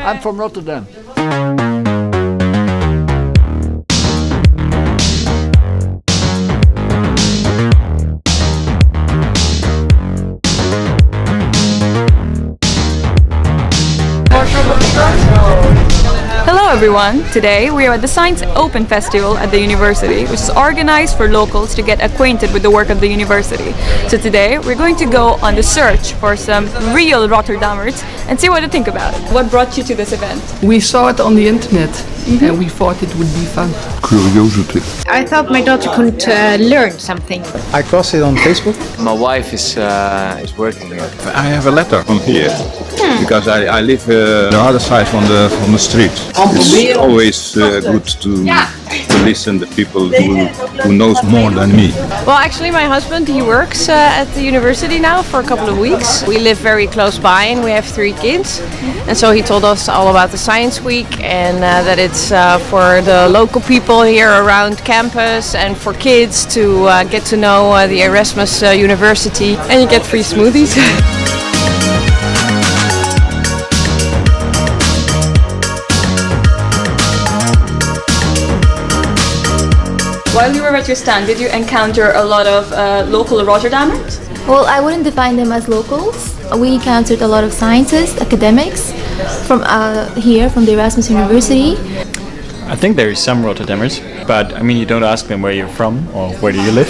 I'm from Rotterdam. Hello everyone! Today we are at the Science Open Festival at the university, which is organized for locals to get acquainted with the work of the university. So today we're going to go on the search for some real Rotterdammers and see what they think about it. What brought you to this event? We saw it on the internet and we thought it would be fun. Curiosity. I thought my daughter could learn something. I crossed it on Facebook. My wife is working here. I have a letter from here because I live the other side from the street. It's always good to listen to people who knows more than me. Well, actually my husband, he works at the university now for a couple of weeks. We live very close by and we have 3 kids. And so he told us all about the Science Week and that it's for the local people here around campus and for kids to get to know the Erasmus University, and you get free smoothies. While you were at your stand, did you encounter a lot of local Rotterdammers? Well, I wouldn't define them as locals. We encountered a lot of scientists, academics from here, from the Erasmus University. I think there is some Rotterdammers, but I mean you don't ask them where you're from or where do you live.